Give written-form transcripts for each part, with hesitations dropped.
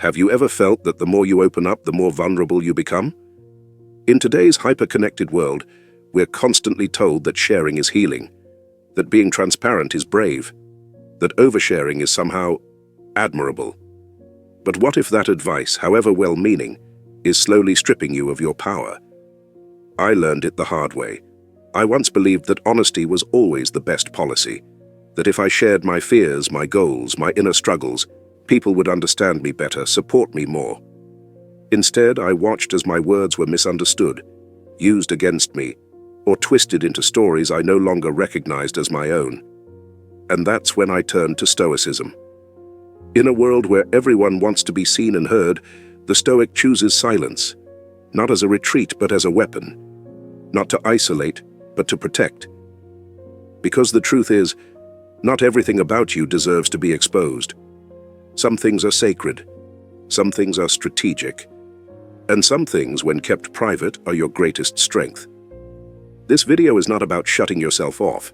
Have you ever felt that the more you open up, the more vulnerable you become? In today's hyper-connected world, we're constantly told that sharing is healing, that being transparent is brave, that oversharing is somehow admirable. But what if that advice, however well-meaning, is slowly stripping you of your power? I learned it the hard way. I once believed that honesty was always the best policy, that if I shared my fears, my goals, my inner struggles, people would understand me better, support me more. Instead, I watched as my words were misunderstood, used against me, or twisted into stories I no longer recognized as my own. And that's when I turned to Stoicism. In a world where everyone wants to be seen and heard, the Stoic chooses silence, not as a retreat but as a weapon, not to isolate but to protect. Because the truth is, not everything about you deserves to be exposed. Some things are sacred, some things are strategic, and some things, when kept private, are your greatest strength. This video is not about shutting yourself off.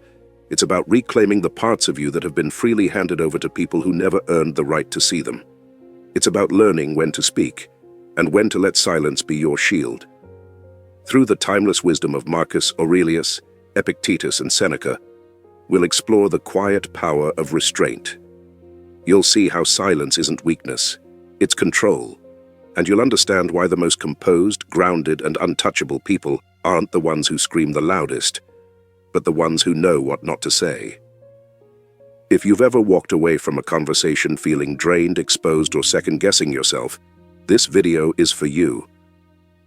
It's about reclaiming the parts of you that have been freely handed over to people who never earned the right to see them. It's about learning when to speak, and when to let silence be your shield. Through the timeless wisdom of Marcus Aurelius, Epictetus, and Seneca, we'll explore the quiet power of restraint. You'll see how silence isn't weakness, it's control, and you'll understand why the most composed, grounded, and untouchable people aren't the ones who scream the loudest, but the ones who know what not to say. If you've ever walked away from a conversation feeling drained, exposed, or second-guessing yourself, this video is for you.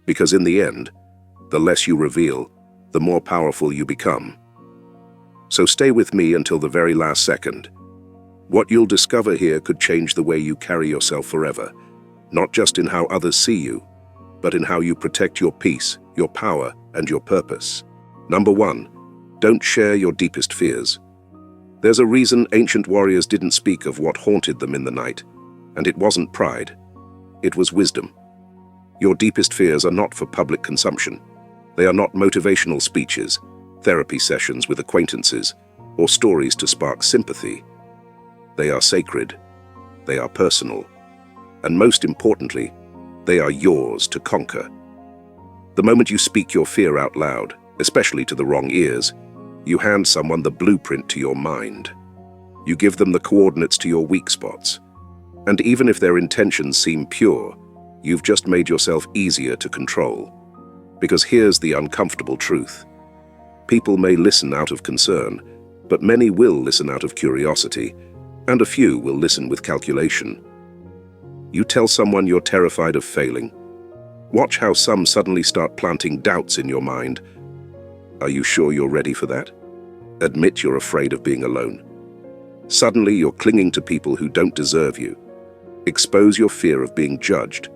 Because in the end, the less you reveal, the more powerful you become. So stay with me until the very last second. What you'll discover here could change the way you carry yourself forever, not just in how others see you, but in how you protect your peace, your power, and your purpose. Number 1, don't share your deepest fears. There's a reason ancient warriors didn't speak of what haunted them in the night, and it wasn't pride. It was wisdom. Your deepest fears are not for public consumption. They are not motivational speeches, therapy sessions with acquaintances, or stories to spark sympathy. They are sacred, they are personal, and most importantly, they are yours to conquer. The moment you speak your fear out loud, especially to the wrong ears, you hand someone the blueprint to your mind. You give them the coordinates to your weak spots. And even if their intentions seem pure, you've just made yourself easier to control. Because here's the uncomfortable truth. People may listen out of concern, but many will listen out of curiosity, and a few will listen with calculation. You tell someone you're terrified of failing. Watch how some suddenly start planting doubts in your mind. Are you sure you're ready for that? Admit you're afraid of being alone. Suddenly you're clinging to people who don't deserve you. Expose your fear of being judged.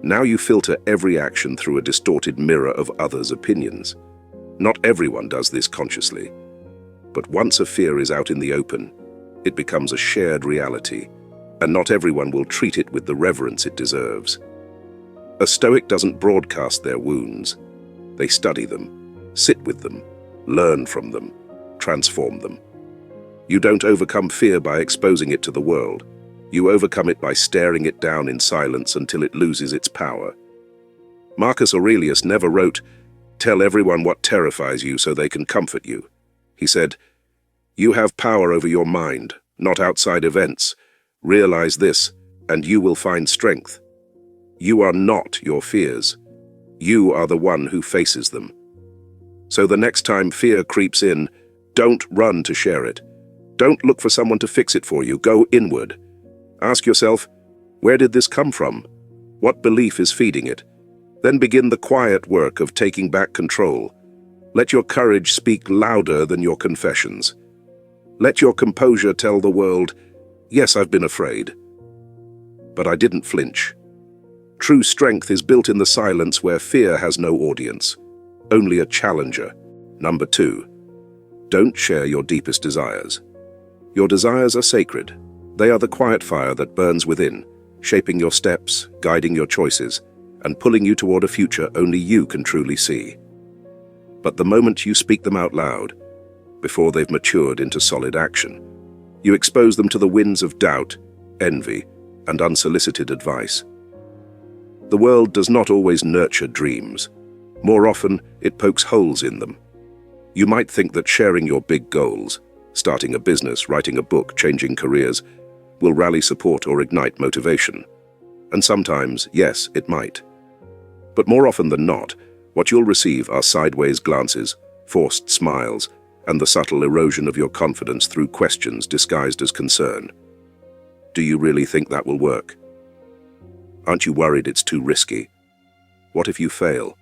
Now you filter every action through a distorted mirror of others' opinions. Not everyone does this consciously. But once a fear is out in the open, it becomes a shared reality, and not everyone will treat it with the reverence it deserves. A Stoic doesn't broadcast their wounds. They study them, sit with them, learn from them, transform them. You don't overcome fear by exposing it to the world. You overcome it by staring it down in silence until it loses its power. Marcus Aurelius never wrote, "Tell everyone what terrifies you so they can comfort you." He said, "You have power over your mind, not outside events. Realize this, and you will find strength. You are not your fears. You are the one who faces them. So the next time fear creeps in, don't run to share it. Don't look for someone to fix it for you. Go inward. Ask yourself, where did this come from? What belief is feeding it? Then begin the quiet work of taking back control. Let your courage speak louder than your confessions. Let your composure tell the world, yes, I've been afraid, but I didn't flinch. True strength is built in the silence where fear has no audience, only a challenger. Number 2, don't share your deepest desires. Your desires are sacred. They are the quiet fire that burns within, shaping your steps, guiding your choices, and pulling you toward a future only you can truly see. But the moment you speak them out loud, before they've matured into solid action, you expose them to the winds of doubt, envy, and unsolicited advice. The world does not always nurture dreams. More often, it pokes holes in them. You might think that sharing your big goals, starting a business, writing a book, changing careers, will rally support or ignite motivation. And sometimes, yes, it might. But more often than not, what you'll receive are sideways glances, forced smiles, and the subtle erosion of your confidence through questions disguised as concern. Do you really think that will work? Aren't you worried it's too risky? What if you fail?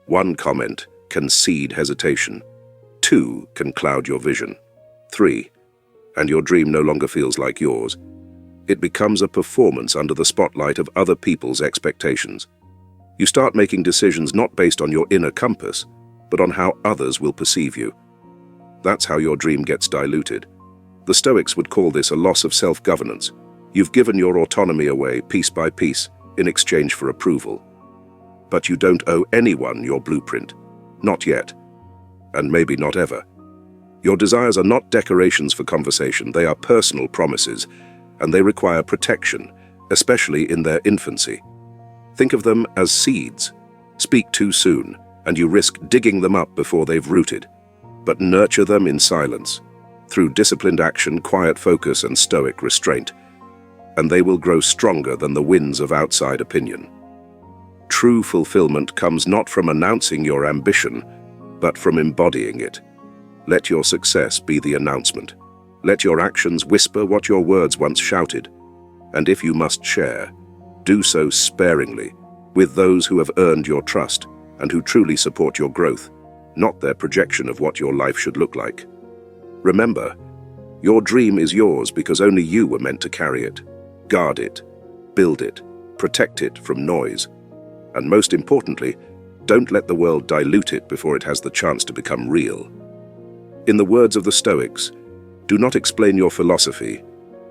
One comment can seed hesitation. 2 can cloud your vision. 3, and your dream no longer feels like yours. It becomes a performance under the spotlight of other people's expectations. You start making decisions not based on your inner compass, but on how others will perceive you. That's how your dream gets diluted. The Stoics would call this a loss of self-governance. You've given your autonomy away piece by piece in exchange for approval. But you don't owe anyone your blueprint. Not yet. And maybe not ever. Your desires are not decorations for conversation, they are personal promises, and they require protection, especially in their infancy. Think of them as seeds. Speak too soon, and you risk digging them up before they've rooted. But nurture them in silence, through disciplined action, quiet focus, and stoic restraint, and they will grow stronger than the winds of outside opinion. True fulfillment comes not from announcing your ambition, but from embodying it. Let your success be the announcement. Let your actions whisper what your words once shouted. And if you must share, do so sparingly, with those who have earned your trust and who truly support your growth, not their projection of what your life should look like. Remember, your dream is yours because only you were meant to carry it. Guard it, build it, protect it from noise. And most importantly, don't let the world dilute it before it has the chance to become real. In the words of the Stoics, do not explain your philosophy,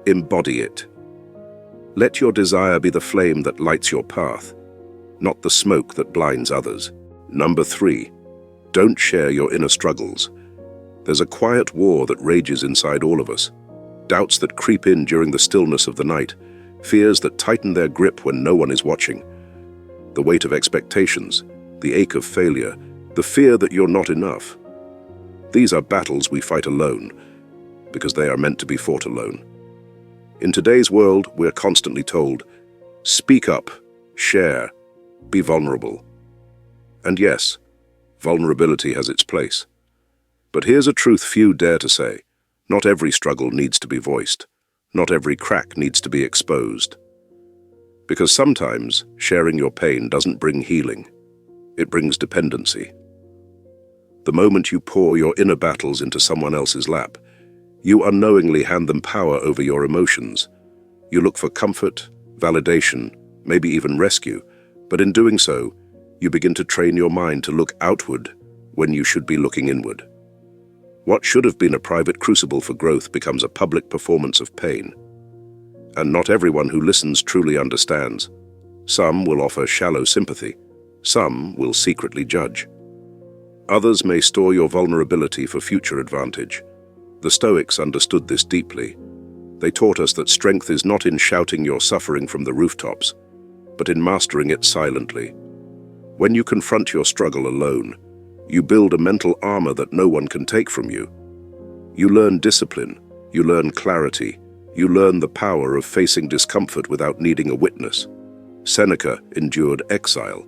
embody it. Let your desire be the flame that lights your path, not the smoke that blinds others. Number 3, don't share your inner struggles. There's a quiet war that rages inside all of us. Doubts that creep in during the stillness of the night, fears that tighten their grip when no one is watching. The weight of expectations, the ache of failure, the fear that you're not enough. These are battles we fight alone, because they are meant to be fought alone. In today's world, we're constantly told, speak up, share, be vulnerable. And yes, vulnerability has its place. But here's a truth few dare to say. Not every struggle needs to be voiced. Not every crack needs to be exposed. Because sometimes sharing your pain doesn't bring healing. It brings dependency. The moment you pour your inner battles into someone else's lap, you unknowingly hand them power over your emotions. You look for comfort, validation, maybe even rescue, but in doing so, you begin to train your mind to look outward when you should be looking inward. What should have been a private crucible for growth becomes a public performance of pain. And not everyone who listens truly understands. Some will offer shallow sympathy. Some will secretly judge. Others may store your vulnerability for future advantage. The Stoics understood this deeply. They taught us that strength is not in shouting your suffering from the rooftops, but in mastering it silently. When you confront your struggle alone, you build a mental armor that no one can take from you. You learn discipline, you learn clarity, you learn the power of facing discomfort without needing a witness. Seneca endured exile,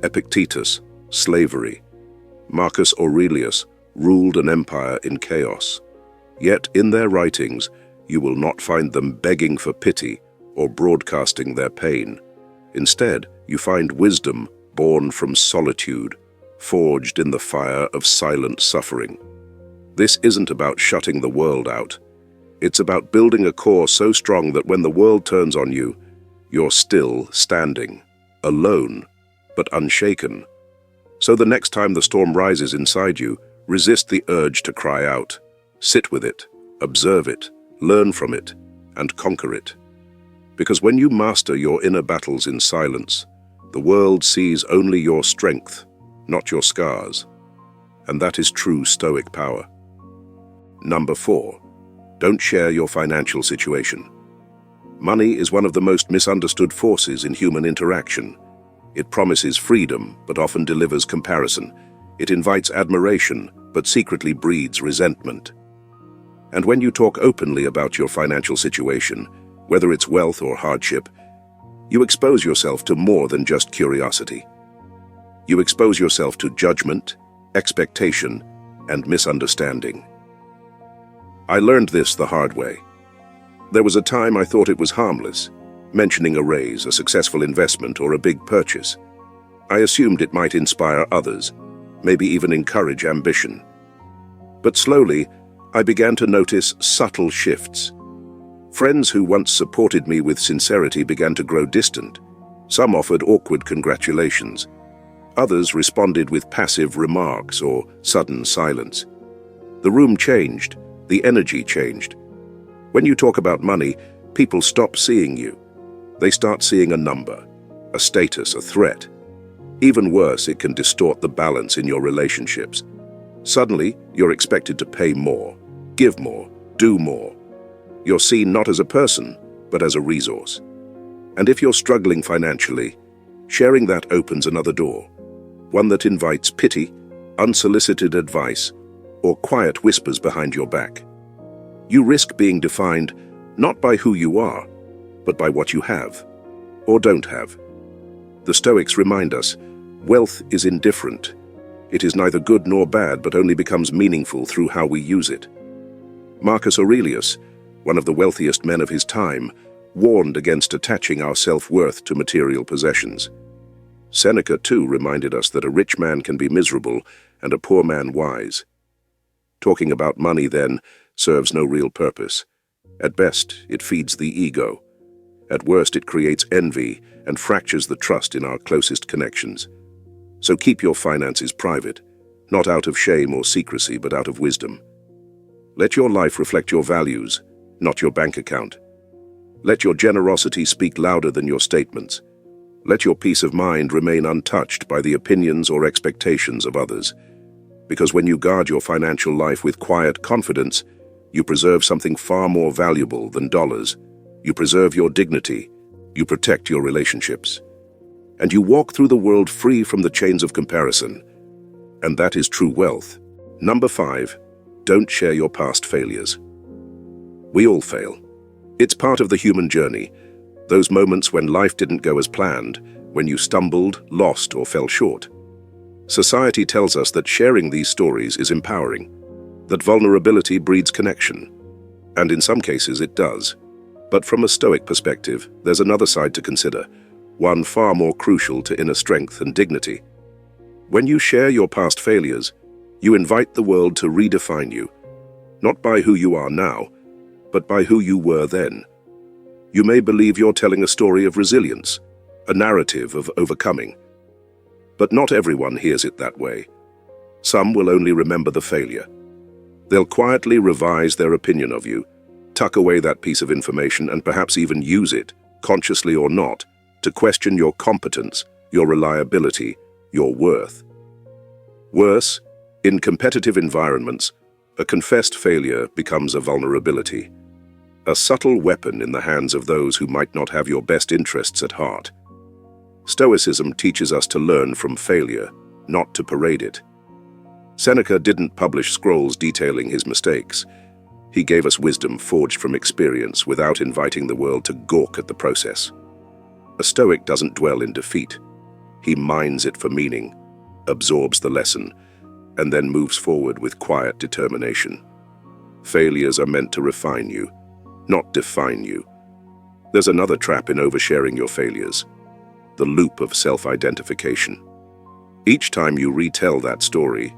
Epictetus, slavery. Marcus Aurelius ruled an empire in chaos. Yet in their writings, you will not find them begging for pity or broadcasting their pain. Instead, you find wisdom born from solitude, forged in the fire of silent suffering. This isn't about shutting the world out. It's about building a core so strong that when the world turns on you, you're still standing, alone, but unshaken. So the next time the storm rises inside you, resist the urge to cry out. Sit with it, observe it, learn from it, and conquer it. Because when you master your inner battles in silence, the world sees only your strength, not your scars. And that is true Stoic power. Number 4, don't share your financial situation. Money is one of the most misunderstood forces in human interaction. It promises freedom, but often delivers comparison. It invites admiration, but secretly breeds resentment. And when you talk openly about your financial situation, whether it's wealth or hardship, you expose yourself to more than just curiosity. You expose yourself to judgment, expectation, and misunderstanding. I learned this the hard way. There was a time I thought it was harmless, mentioning a raise, a successful investment, or a big purchase. I assumed it might inspire others, maybe even encourage ambition. But slowly, I began to notice subtle shifts. Friends who once supported me with sincerity began to grow distant. Some offered awkward congratulations. Others responded with passive remarks or sudden silence. The room changed, the energy changed. When you talk about money, people stop seeing you. They start seeing a number, a status, a threat. Even worse, it can distort the balance in your relationships. Suddenly, you're expected to pay more, give more, do more. You're seen not as a person, but as a resource. And if you're struggling financially, sharing that opens another door, one that invites pity, unsolicited advice, or quiet whispers behind your back. You risk being defined not by who you are, but by what you have, or don't have. The Stoics remind us, wealth is indifferent. It is neither good nor bad, but only becomes meaningful through how we use it. Marcus Aurelius, one of the wealthiest men of his time, warned against attaching our self-worth to material possessions. Seneca, too, reminded us that a rich man can be miserable and a poor man wise. Talking about money, then, serves no real purpose. At best, it feeds the ego. At worst, it creates envy and fractures the trust in our closest connections. So keep your finances private, not out of shame or secrecy, but out of wisdom. Let your life reflect your values, not your bank account. Let your generosity speak louder than your statements. Let your peace of mind remain untouched by the opinions or expectations of others. Because when you guard your financial life with quiet confidence, you preserve something far more valuable than dollars. You preserve your dignity. You protect your relationships. And you walk through the world free from the chains of comparison. And that is true wealth. Number 5, don't share your past failures. We all fail. It's part of the human journey. Those moments when life didn't go as planned, when you stumbled, lost, or fell short. Society tells us that sharing these stories is empowering, that vulnerability breeds connection. And in some cases it does. But from a Stoic perspective, there's another side to consider, one far more crucial to inner strength and dignity. When you share your past failures, you invite the world to redefine you, not by who you are now, but by who you were then. You may believe you're telling a story of resilience, a narrative of overcoming. But not everyone hears it that way. Some will only remember the failure. They'll quietly revise their opinion of you, tuck away that piece of information, and perhaps even use it, consciously or not, to question your competence, your reliability, your worth. Worse, in competitive environments, a confessed failure becomes a vulnerability, a subtle weapon in the hands of those who might not have your best interests at heart. Stoicism teaches us to learn from failure, not to parade it. Seneca didn't publish scrolls detailing his mistakes. He gave us wisdom forged from experience without inviting the world to gawk at the process. A Stoic doesn't dwell in defeat. He mines it for meaning, absorbs the lesson, and then moves forward with quiet determination. Failures are meant to refine you, not define you. There's another trap in oversharing your failures, the loop of self-identification. Each time you retell that story,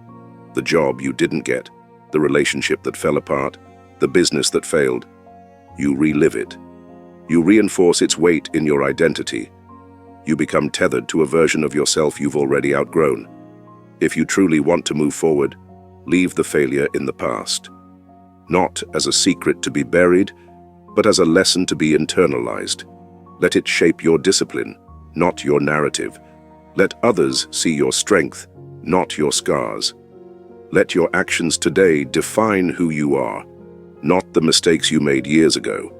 the job you didn't get, the relationship that fell apart, the business that failed, you relive it. You reinforce its weight in your identity. You become tethered to a version of yourself you've already outgrown. If you truly want to move forward, leave the failure in the past. Not as a secret to be buried, but as a lesson to be internalized. Let it shape your discipline, not your narrative. Let others see your strength, not your scars. Let your actions today define who you are, not the mistakes you made years ago.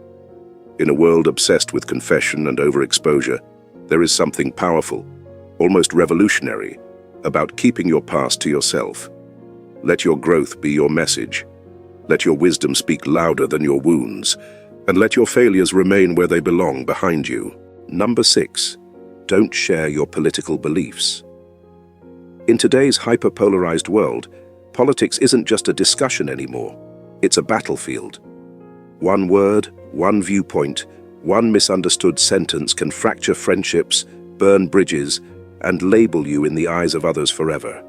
In a world obsessed with confession and overexposure, there is something powerful, almost revolutionary, about keeping your past to yourself. Let your growth be your message. Let your wisdom speak louder than your wounds, and let your failures remain where they belong, behind you. Number 6. Don't share your political beliefs. In today's hyper-polarized world, politics isn't just a discussion anymore. It's a battlefield. One word, one viewpoint, one misunderstood sentence can fracture friendships, burn bridges, and label you in the eyes of others forever.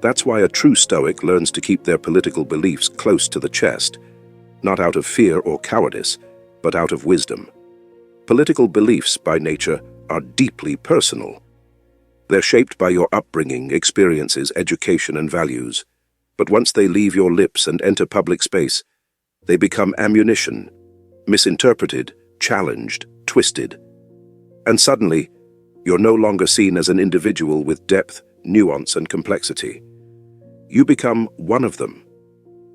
That's why a true Stoic learns to keep their political beliefs close to the chest, not out of fear or cowardice, but out of wisdom. Political beliefs, by nature, are deeply personal. They're shaped by your upbringing, experiences, education, and values. But once they leave your lips and enter public space, they become ammunition, misinterpreted, challenged, twisted. And suddenly, you're no longer seen as an individual with depth, nuance, and complexity. You become one of them.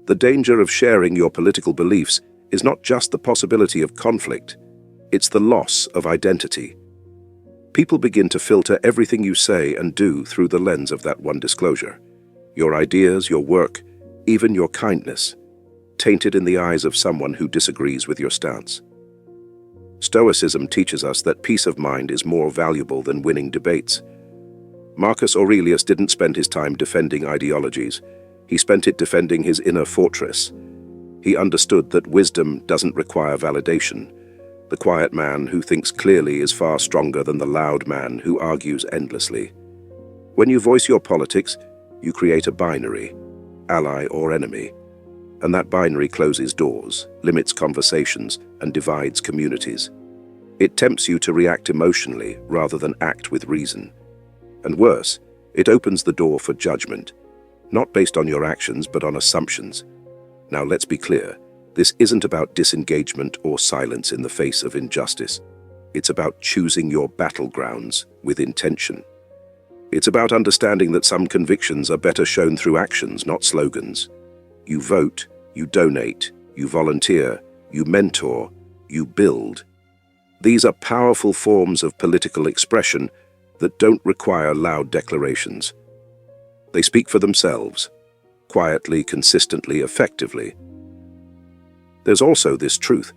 The danger of sharing your political beliefs is not just the possibility of conflict, it's the loss of identity. People begin to filter everything you say and do through the lens of that one disclosure. Your ideas, your work, even your kindness, tainted in the eyes of someone who disagrees with your stance. Stoicism teaches us that peace of mind is more valuable than winning debates. Marcus Aurelius didn't spend his time defending ideologies. He spent it defending his inner fortress. He understood that wisdom doesn't require validation. The quiet man who thinks clearly is far stronger than the loud man who argues endlessly. When you voice your politics, you create a binary, ally or enemy. And that binary closes doors, limits conversations, and divides communities. It tempts you to react emotionally rather than act with reason. And worse, it opens the door for judgment, not based on your actions but on assumptions. Now let's be clear, this isn't about disengagement or silence in the face of injustice. It's about choosing your battlegrounds with intention. It's about understanding that some convictions are better shown through actions, not slogans. You vote, you donate, you volunteer, you mentor, you build. These are powerful forms of political expression that don't require loud declarations. They speak for themselves, quietly, consistently, effectively. There's also this truth.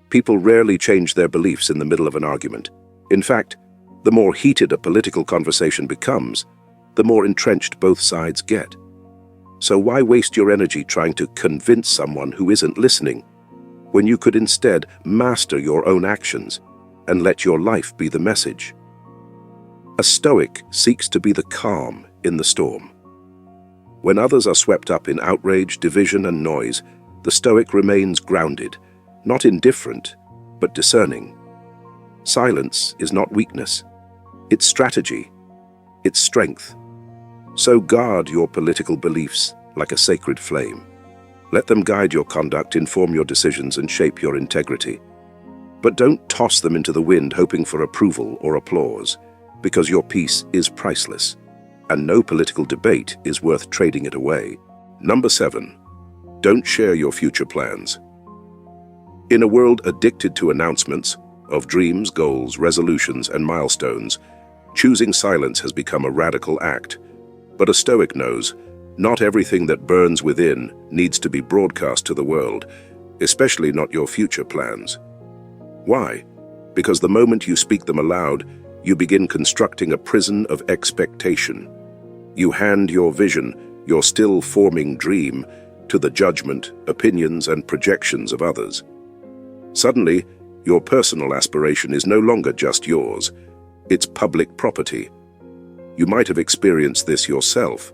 People rarely change their beliefs in the middle of an argument. In fact, the more heated a political conversation becomes, the more entrenched both sides get. So why waste your energy trying to convince someone who isn't listening, when you could instead master your own actions and let your life be the message? A Stoic seeks to be the calm in the storm. When others are swept up in outrage, division, and noise, the Stoic remains grounded, not indifferent, but discerning. Silence is not weakness. It's strategy. It's strength. So guard your political beliefs like a sacred flame. Let them guide your conduct, inform your decisions, and shape your integrity. But don't toss them into the wind hoping for approval or applause, because your peace is priceless, and no political debate is worth trading it away. Number 7. Don't share your future plans. In a world addicted to announcements of dreams, goals, resolutions, and milestones, choosing silence has become a radical act. But a Stoic knows, not everything that burns within needs to be broadcast to the world, especially not your future plans. Why? Because the moment you speak them aloud, you begin constructing a prison of expectation. You hand your vision, your still forming dream, to the judgment, opinions, and projections of others. Suddenly, your personal aspiration is no longer just yours. It's public property. You might have experienced this yourself.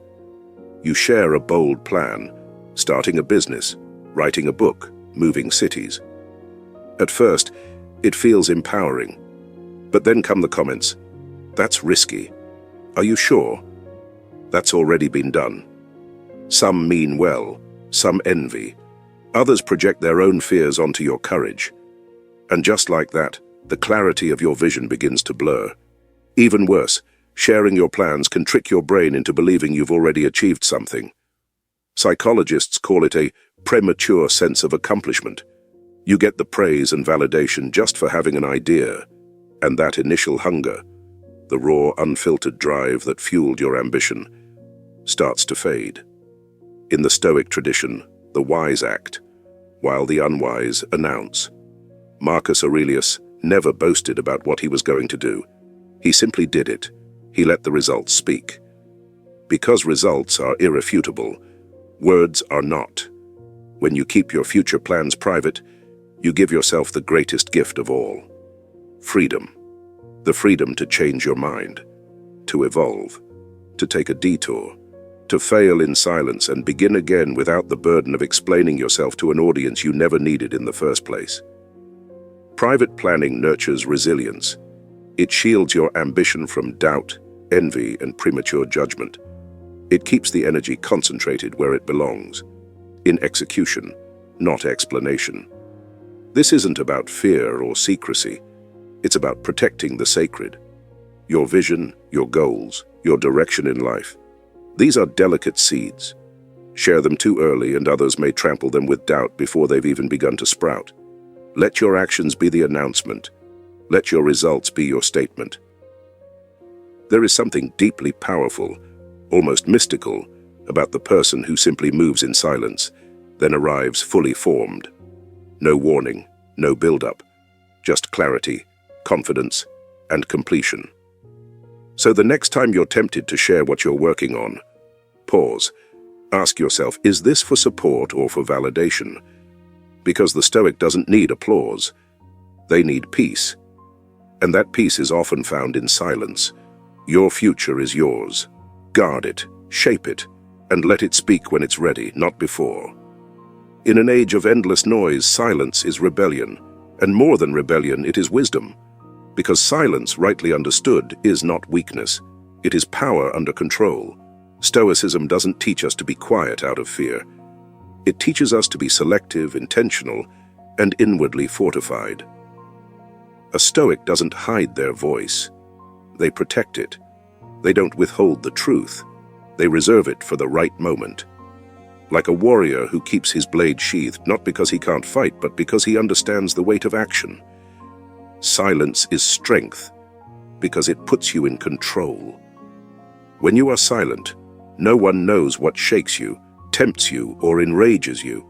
You share a bold plan, starting a business, writing a book, moving cities. At first, it feels empowering. But then come the comments. That's risky. Are you sure? That's already been done. Some mean well, some envy. Others project their own fears onto your courage. And just like that, the clarity of your vision begins to blur. Even worse, sharing your plans can trick your brain into believing you've already achieved something. Psychologists call it a premature sense of accomplishment. You get the praise and validation just for having an idea, and that initial hunger, the raw, unfiltered drive that fueled your ambition, starts to fade. In the Stoic tradition, the wise act, while the unwise announce. Marcus Aurelius never boasted about what he was going to do. He simply did it. He let the results speak. Because results are irrefutable, words are not. When you keep your future plans private, you give yourself the greatest gift of all: freedom. The freedom to change your mind, to evolve, to take a detour, to fail in silence and begin again without the burden of explaining yourself to an audience you never needed in the first place. Private planning nurtures resilience. It shields your ambition from doubt, envy, and premature judgment. It keeps the energy concentrated where it belongs, in execution, not explanation. This isn't about fear or secrecy. It's about protecting the sacred. Your vision, your goals, your direction in life. These are delicate seeds. Share them too early and others may trample them with doubt before they've even begun to sprout. Let your actions be the announcement. Let your results be your statement. There is something deeply powerful, almost mystical, about the person who simply moves in silence, then arrives fully formed. No warning, no build-up, just clarity, confidence, and completion. So the next time you're tempted to share what you're working on, pause. Ask yourself, is this for support or for validation? Because the Stoic doesn't need applause. They need peace. And that peace is often found in silence. Your future is yours. Guard it, shape it, and let it speak when it's ready, not before. In an age of endless noise, silence is rebellion. And more than rebellion, it is wisdom. Because silence, rightly understood, is not weakness. It is power under control. Stoicism doesn't teach us to be quiet out of fear. It teaches us to be selective, intentional, and inwardly fortified. A Stoic doesn't hide their voice. They protect it. They don't withhold the truth. They reserve it for the right moment. Like a warrior who keeps his blade sheathed, not because he can't fight, but because he understands the weight of action. Silence is strength, because it puts you in control. When you are silent, no one knows what shakes you, tempts you, or enrages you.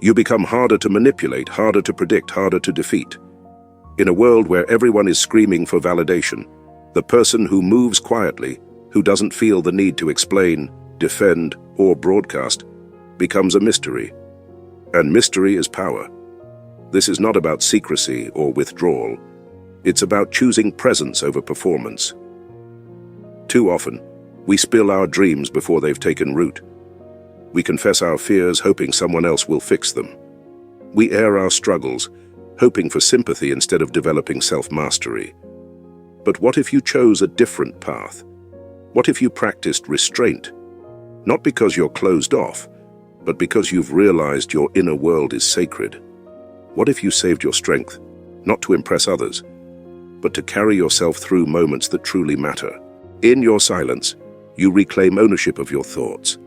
You become harder to manipulate, harder to predict, harder to defeat. In a world where everyone is screaming for validation, the person who moves quietly, who doesn't feel the need to explain, defend, or broadcast, becomes a mystery. And mystery is power. This is not about secrecy or withdrawal. It's about choosing presence over performance. Too often, we spill our dreams before they've taken root. We confess our fears, hoping someone else will fix them. We air our struggles, hoping for sympathy instead of developing self-mastery. But what if you chose a different path? What if you practiced restraint? Not because you're closed off, but because you've realized your inner world is sacred. What if you saved your strength, not to impress others, but to carry yourself through moments that truly matter? In your silence, you reclaim ownership of your thoughts.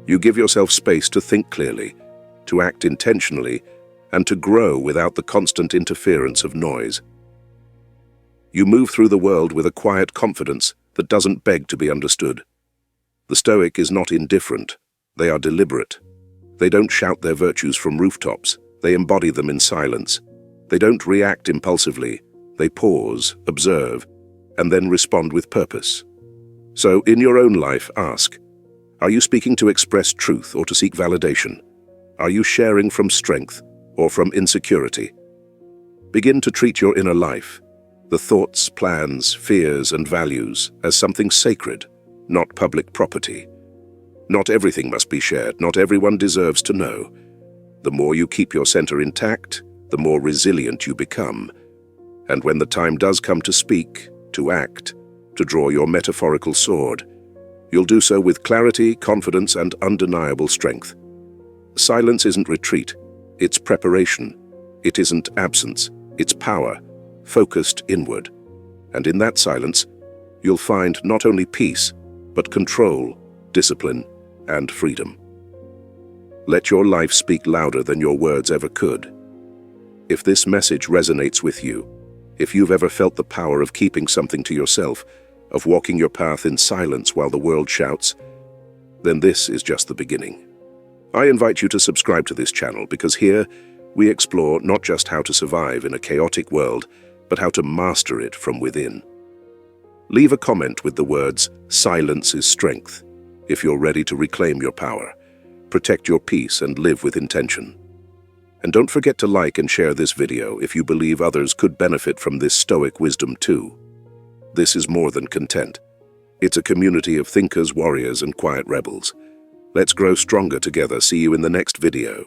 You give yourself space to think clearly, to act intentionally, and to grow without the constant interference of noise. You move through the world with a quiet confidence that doesn't beg to be understood. The Stoic is not indifferent. They are deliberate. They don't shout their virtues from rooftops. They embody them in silence. They don't react impulsively. They pause, observe, and then respond with purpose. So, in your own life, ask, are you speaking to express truth or to seek validation? Are you sharing from strength or from insecurity? Begin to treat your inner life, the thoughts, plans, fears, and values, as something sacred, not public property. Not everything must be shared. Not everyone deserves to know. The more you keep your center intact, the more resilient you become. And when the time does come to speak, to act, to draw your metaphorical sword, you'll do so with clarity, confidence, and undeniable strength. Silence isn't retreat, it's preparation. It isn't absence, it's power, focused inward. And in that silence, you'll find not only peace, but control, discipline, and freedom. Let your life speak louder than your words ever could. If this message resonates with you, if you've ever felt the power of keeping something to yourself, of walking your path in silence while the world shouts, then this is just the beginning. I invite you to subscribe to this channel because here we explore not just how to survive in a chaotic world, but how to master it from within. Leave a comment with the words, "Silence is strength," if you're ready to reclaim your power, protect your peace, and live with intention. And don't forget to like and share this video if you believe others could benefit from this Stoic wisdom too. This is more than content. It's a community of thinkers, warriors, and quiet rebels. Let's grow stronger together. See you in the next video.